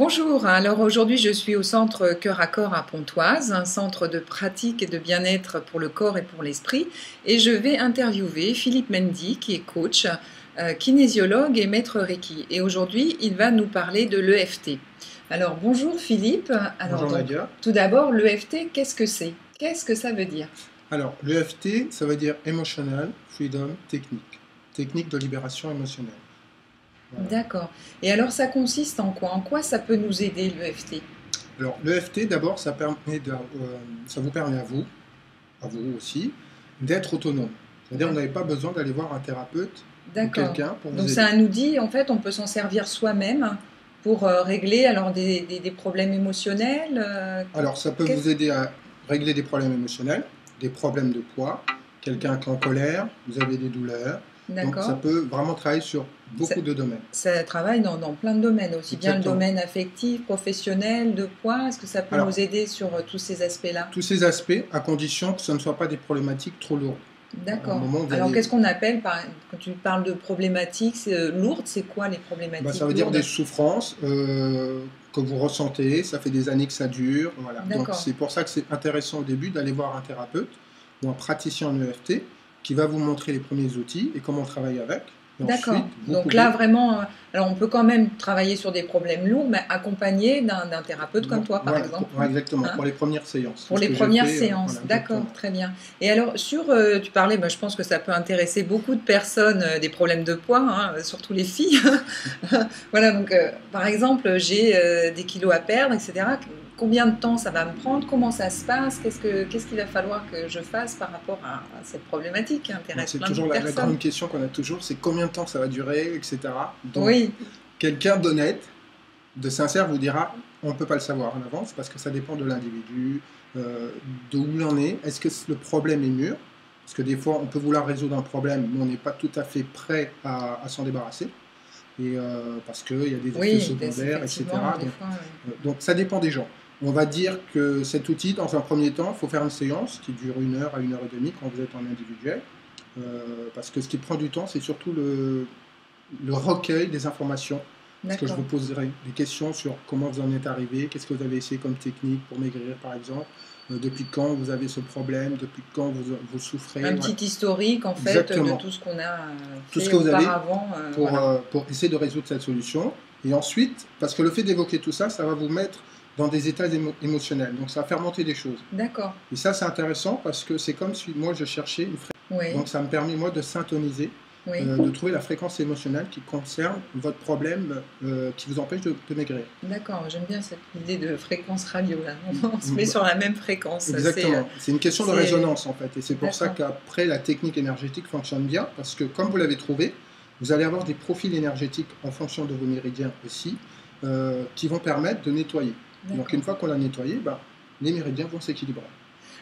Bonjour, alors aujourd'hui je suis au centre Cœur à Corps à Pontoise, un centre de pratique et de bien-être pour le corps et pour l'esprit, et je vais interviewer Philippe Mendy qui est coach, kinésiologue et maître Reiki. Et aujourd'hui il va nous parler de l'EFT. Alors bonjour Philippe, alors Bonjour donc Nadia. tout d'abord l'EFT, qu'est-ce que c'est? Qu'est-ce que ça veut dire? Alors, l'EFT, ça veut dire Emotional Freedom Technique. Technique de libération émotionnelle. Voilà. D'accord. Et alors ça consiste en quoi? En quoi ça peut nous aider l'EFT? Alors, l'EFT, d'abord, ça vous permet à vous aussi, d'être autonome. C'est-à-dire, vous n'avez pas besoin d'aller voir un thérapeute ou D'accord. quelqu'un pour Donc vous c'est aider. un outil, en fait, on peut s'en servir soi-même pour régler alors des problèmes émotionnels. Alors, ça peut Qu'est-ce- vous aider à régler des problèmes émotionnels, des problèmes de poids, quelqu'un qui est en colère, vous avez des douleurs. Donc, ça D'accord. peut vraiment travailler sur Ça, beaucoup de domaines. ça travaille dans plein de domaines, aussi bien le Exactement. domaine affectif, professionnel, de poids. Est-ce que ça peut Alors, nous aider sur tous ces aspects-là? tous ces aspects, à condition que ce ne soit pas des problématiques trop lourdes. À un D'accord. moment, vous Alors allez, qu'est-ce qu'on appelle, quand tu parles de problématiques lourdes, c'est quoi les ça problématiques veut dire des lourdes? souffrances que vous ressentez, ça fait des années que ça dure. Voilà. Donc D'accord. c'est pour ça que c'est intéressant au début d'aller voir un thérapeute ou un praticien en EFT qui va vous montrer les premiers outils et comment travailler avec. Et ensuite, D'accord. vous Donc là, pouvez, vraiment, alors on peut quand même travailler sur des problèmes lourds, mais accompagné d'un thérapeute comme toi, par voilà, exemple. exactement, Hein, pour les premières séances. C'est pour ce les que j'ai premières fait. séances. Voilà, D'accord, exactement. très bien. Et alors, tu parlais, je pense que ça peut intéresser beaucoup de personnes, des problèmes de poids, hein, surtout les filles. Voilà, donc par exemple, j'ai des kilos à perdre, etc. Combien de temps ça va me prendre? Comment ça se passe? Qu'est-ce qu'il va falloir que je fasse par rapport à cette problématique qui Donc intéresse c'est plein de toujours la personnes? grande question qu'on a toujours, c'est combien de temps ça va durer, etc. Donc Oui, quelqu'un d'honnête, de sincère vous dira on ne peut pas le savoir en avance parce que ça dépend de l'individu, de où il en est. Est-ce que le problème est mûr? Parce que des fois, on peut vouloir résoudre un problème, mais on n'est pas tout à fait prêt à s'en débarrasser. Et parce qu'il y a des effets oui, secondaires, effectivement, etc. des fois. Donc ça dépend des gens. On va dire que cet outil, dans un premier temps, il faut faire une séance qui dure 1 heure à 1 heure et demie quand vous êtes en individuel. Parce que ce qui prend du temps, c'est surtout le recueil des informations. Parce que je D'accord. vous poserai des questions sur comment vous en êtes arrivé, qu'est-ce que vous avez essayé comme technique pour maigrir par exemple, depuis quand vous avez ce problème, depuis quand vous souffrez. Un Voilà. petit historique, en fait, de Exactement. tout ce qu'on a Tout ce fait que vous avez auparavant. Voilà. pour essayer de résoudre cette solution. Et ensuite, parce que le fait d'évoquer tout ça, ça va vous mettre dans des états émotionnels. Donc ça va faire monter des choses. D'accord. Et ça, c'est intéressant parce que c'est comme si moi je cherchais une fréquence. Oui, Donc ça me permet moi de syntoniser, oui. de trouver la fréquence émotionnelle qui concerne votre problème qui vous empêche de maigrir. D'accord. J'aime bien cette idée de fréquence radio, là. On se met sur la même fréquence. Exactement. C'est une question de c'est- résonance en fait. Et c'est pour ça D'accord. qu'après la technique énergétique fonctionne bien parce que comme vous l'avez trouvé, vous allez avoir des profils énergétiques en fonction de vos méridiens aussi qui vont permettre de nettoyer. Donc D'accord. une fois qu'on l'a nettoyé, les méridiens vont s'équilibrer.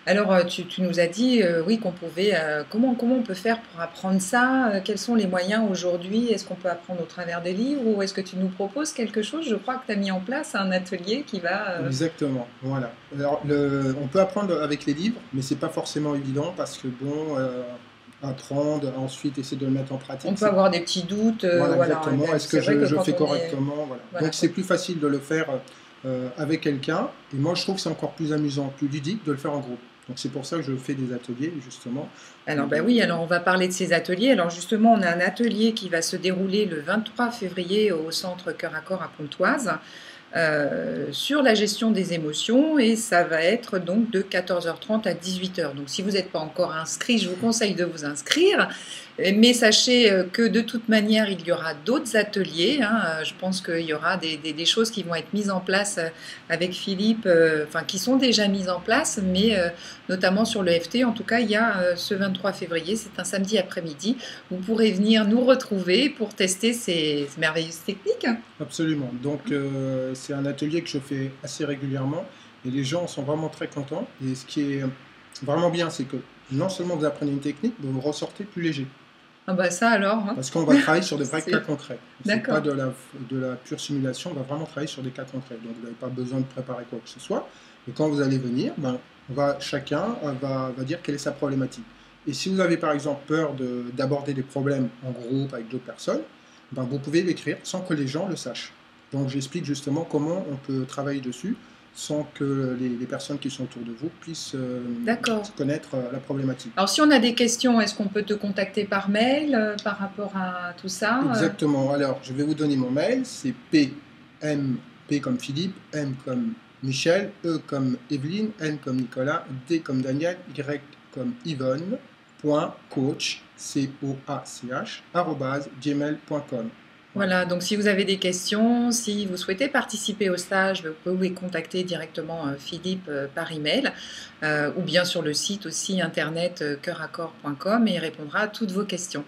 Alors, tu nous as dit, oui, qu'on pouvait. Comment on peut faire pour apprendre ça? Quels sont les moyens aujourd'hui? Est-ce qu'on peut apprendre au travers des livres ou est-ce que tu nous proposes quelque chose? Je crois que tu as mis en place un atelier qui va. Exactement, voilà. Alors, on peut apprendre avec les livres, mais c'est pas forcément évident parce que bon, apprendre, ensuite essayer de le mettre en pratique, On peut avoir des petits doutes, voilà voilà. exactement. Est-ce que C'est vrai que je quand fais on est. correctement, voilà. Voilà, Donc c'est plus facile de le faire avec quelqu'un, et moi je trouve que c'est encore plus amusant, plus ludique de le faire en groupe. Donc c'est pour ça que je fais des ateliers justement. Alors, ben oui, alors on va parler de ces ateliers. Alors, justement, on a un atelier qui va se dérouler le 23 février au centre Cœur à Corps à Pontoise. Sur la gestion des émotions et ça va être donc de 14h30 à 18h. Donc si vous n'êtes pas encore inscrit, je vous conseille de vous inscrire. Mais sachez que de toute manière, il y aura d'autres ateliers. Hein. Je pense qu'il y aura des choses qui vont être mises en place avec Philippe, enfin qui sont déjà mises en place, mais notamment sur le FT. En tout cas, il y a ce 23 février, c'est un samedi après-midi. Vous pourrez venir nous retrouver pour tester ces merveilleuses techniques. Absolument. Donc c'est un atelier que je fais assez régulièrement et les gens sont vraiment très contents. Et ce qui est vraiment bien, c'est que non seulement vous apprenez une technique, mais vous ressortez plus léger. Ah bah ça alors, hein. Parce qu'on va travailler sur de vrais cas C'est- concrets. C'est D'accord. pas de la pure simulation, on va vraiment travailler sur des cas concrets. Donc vous n'avez pas besoin de préparer quoi que ce soit. Et quand vous allez venir, chacun va dire quelle est sa problématique. Et si vous avez par exemple peur d'aborder des problèmes en groupe avec d'autres personnes, vous pouvez l'écrire sans que les gens le sachent. Donc j'explique justement comment on peut travailler dessus sans que les personnes qui sont autour de vous puissent D'accord. connaître la problématique. Alors, si on a des questions, est-ce qu'on peut te contacter par mail par rapport à tout ça Exactement. Alors, je vais vous donner mon mail. C'est P comme Philippe, M comme Michel, E comme Evelyne, N comme Nicolas, D comme Daniel, Y comme Yvonne, .coach, C-O-A-C-H, @gmail.com. Voilà, donc si vous avez des questions, si vous souhaitez participer au stage, vous pouvez contacter directement Philippe par email ou bien sur le site aussi internet coeuraccord.com et il répondra à toutes vos questions.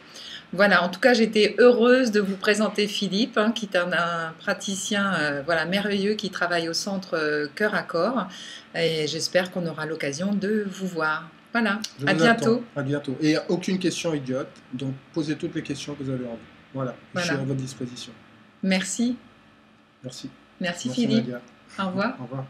Voilà, en tout cas, j'étais heureuse de vous présenter Philippe, qui est un praticien voilà, merveilleux qui travaille au centre Cœur à Corps et j'espère qu'on aura l'occasion de vous voir. Voilà, à bientôt. À bientôt. Et il n'y a aucune question idiote, donc posez toutes les questions que vous avez envie. Voilà, je suis à votre disposition. Merci. Merci. Merci Philippe. Nadia. Au revoir. Au revoir.